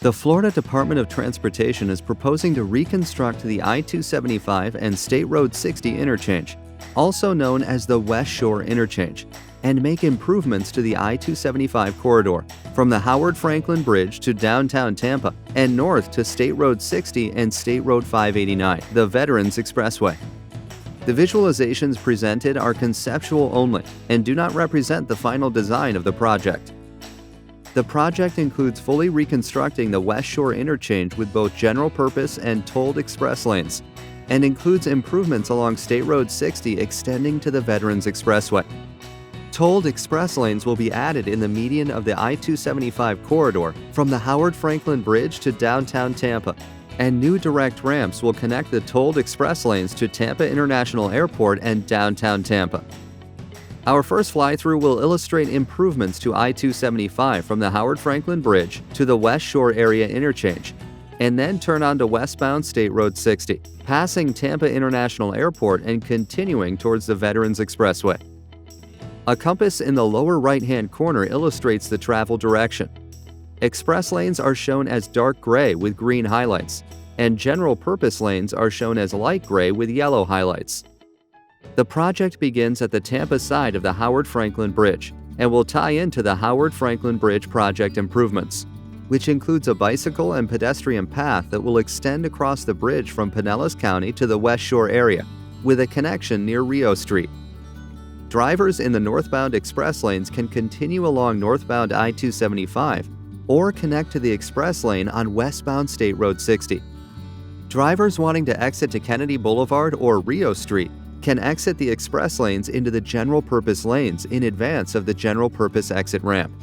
The Florida Department of Transportation is proposing to reconstruct the I-275 and State Road 60 interchange, also known as the Westshore Interchange, and make improvements to the I-275 corridor from the Howard Franklin Bridge to downtown Tampa and north to State Road 60 and State Road 589, the Veterans Expressway. The visualizations presented are conceptual only and do not represent the final design of the project. The project includes fully reconstructing the Westshore Interchange with both general purpose and tolled express lanes, and includes improvements along State Road 60 extending to the Veterans Expressway. Tolled express lanes will be added in the median of the I-275 corridor from the Howard Franklin Bridge to downtown Tampa, and new direct ramps will connect the tolled express lanes to Tampa International Airport and downtown Tampa. Our first fly-through will illustrate improvements to I-275 from the Howard Franklin Bridge to the Westshore area interchange, and then turn onto westbound State Road 60, passing Tampa International Airport and continuing towards the Veterans Expressway. A compass in the lower right-hand corner illustrates the travel direction. Express lanes are shown as dark gray with green highlights, and general-purpose lanes are shown as light gray with yellow highlights. The project begins at the Tampa side of the Howard Franklin Bridge and will tie into the Howard Franklin Bridge project improvements, which includes a bicycle and pedestrian path that will extend across the bridge from Pinellas County to the Westshore area, with a connection near Rio Street. Drivers in the northbound express lanes can continue along northbound I-275 or connect to the express lane on westbound State Road 60. Drivers wanting to exit to Kennedy Boulevard or Rio Street can exit the express lanes into the general purpose lanes in advance of the general purpose exit ramp.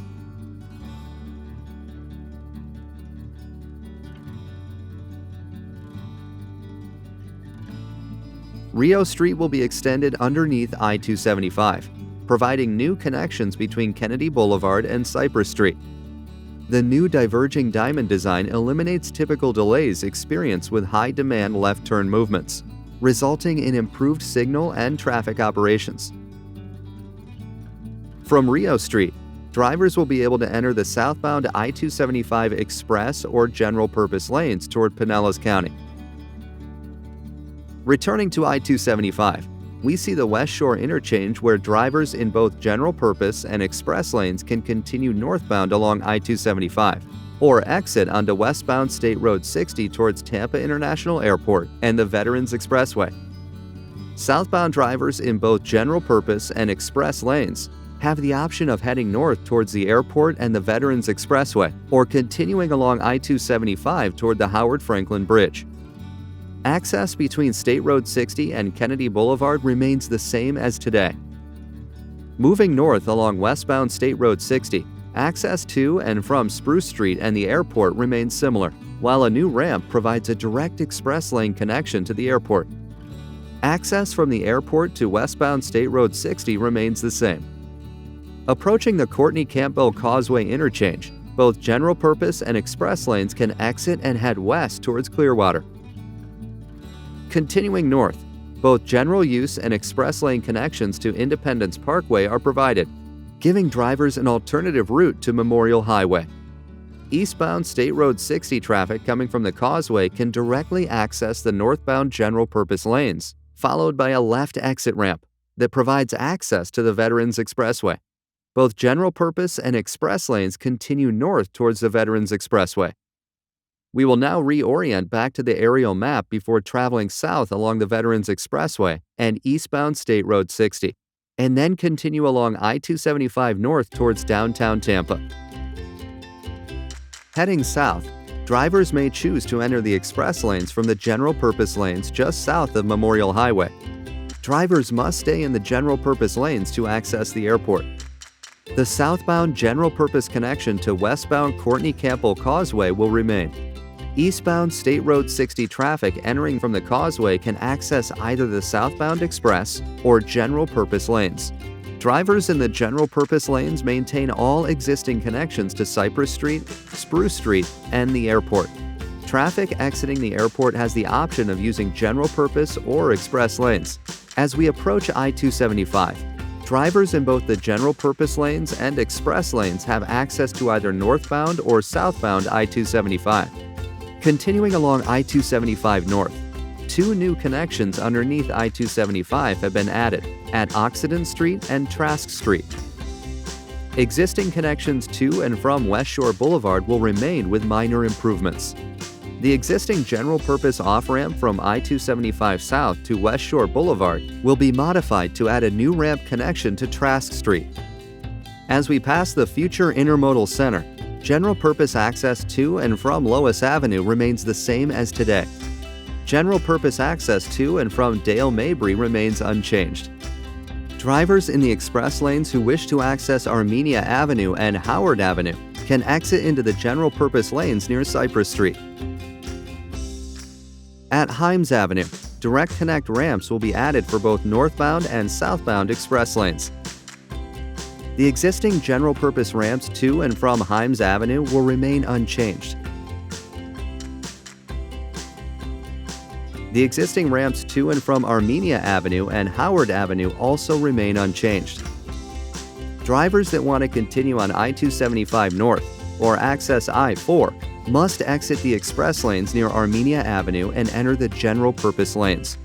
Rio Street will be extended underneath I-275, providing new connections between Kennedy Boulevard and Cypress Street. The new diverging diamond design eliminates typical delays experienced with high-demand left turn movements, resulting in improved signal and traffic operations. From Rio Street, drivers will be able to enter the southbound I-275 express or general purpose lanes toward Pinellas County. Returning to I-275, we see the Westshore Interchange where drivers in both general purpose and express lanes can continue northbound along I-275 or exit onto westbound State Road 60 towards Tampa International Airport and the Veterans Expressway. Southbound drivers in both general purpose and express lanes have the option of heading north towards the airport and the Veterans Expressway or continuing along I-275 toward the Howard Franklin Bridge. Access between State Road 60 and Kennedy Boulevard remains the same as today. Moving north along westbound State Road 60, access to and from Spruce Street and the airport remains similar, while a new ramp provides a direct express lane connection to the airport. Access from the airport to westbound State Road 60 remains the same. Approaching the Courtney Campbell Causeway interchange, both general purpose and express lanes can exit and head west towards Clearwater. Continuing north, both general use and express lane connections to Independence Parkway are provided, giving drivers an alternative route to Memorial Highway. Eastbound State Road 60 traffic coming from the Causeway can directly access the northbound general purpose lanes, followed by a left exit ramp that provides access to the Veterans Expressway. Both general purpose and express lanes continue north towards the Veterans Expressway. We will now reorient back to the aerial map before traveling south along the Veterans Expressway and eastbound State Road 60, and then continue along I-275 north towards downtown Tampa. Heading south, drivers may choose to enter the express lanes from the general purpose lanes just south of Memorial Highway. Drivers must stay in the general purpose lanes to access the airport. The southbound general purpose connection to westbound Courtney Campbell Causeway will remain. Eastbound State Road 60 traffic entering from the Causeway can access either the southbound express or general purpose lanes. Drivers in the general purpose lanes maintain all existing connections to Cypress Street, Spruce Street, and the airport. Traffic exiting the airport has the option of using general purpose or express lanes. As we approach I-275, Drivers in both the general purpose lanes and express lanes have access to either northbound or southbound I-275. Continuing along I-275 north, 2 new connections underneath I-275 have been added at Occident Street and Trask Street. Existing connections to and from Westshore Boulevard will remain with minor improvements. The existing general-purpose off-ramp from I-275 South to Westshore Boulevard will be modified to add a new ramp connection to Trask Street. As we pass the future Intermodal Center, general-purpose access to and from Lois Avenue remains the same as today. General-purpose access to and from Dale Mabry remains unchanged. Drivers in the express lanes who wish to access Armenia Avenue and Howard Avenue can exit into the general-purpose lanes near Cypress Street. At Himes Avenue, direct connect ramps will be added for both northbound and southbound express lanes. The existing general-purpose ramps to and from Himes Avenue will remain unchanged. The existing ramps to and from Armenia Avenue and Howard Avenue also remain unchanged. Drivers that want to continue on I-275 North or access I-4 must exit the express lanes near Armenia Avenue and enter the general-purpose lanes.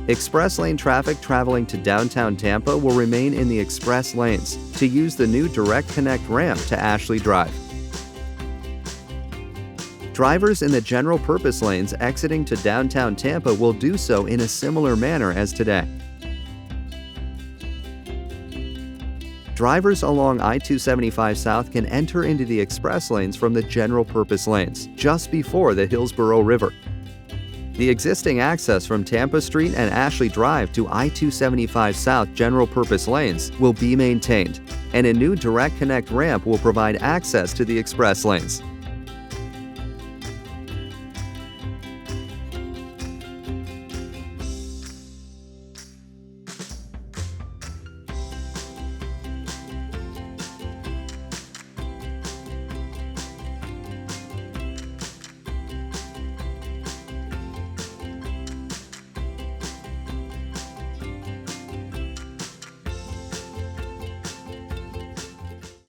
Express lane traffic traveling to downtown Tampa will remain in the express lanes to use the new direct connect ramp to Ashley Drive. Drivers in the general-purpose lanes exiting to downtown Tampa will do so in a similar manner as today. Drivers along I-275 South can enter into the express lanes from the general-purpose lanes just before the Hillsborough River. The existing access from Tampa Street and Ashley Drive to I-275 South general-purpose lanes will be maintained, and a new direct connect ramp will provide access to the express lanes.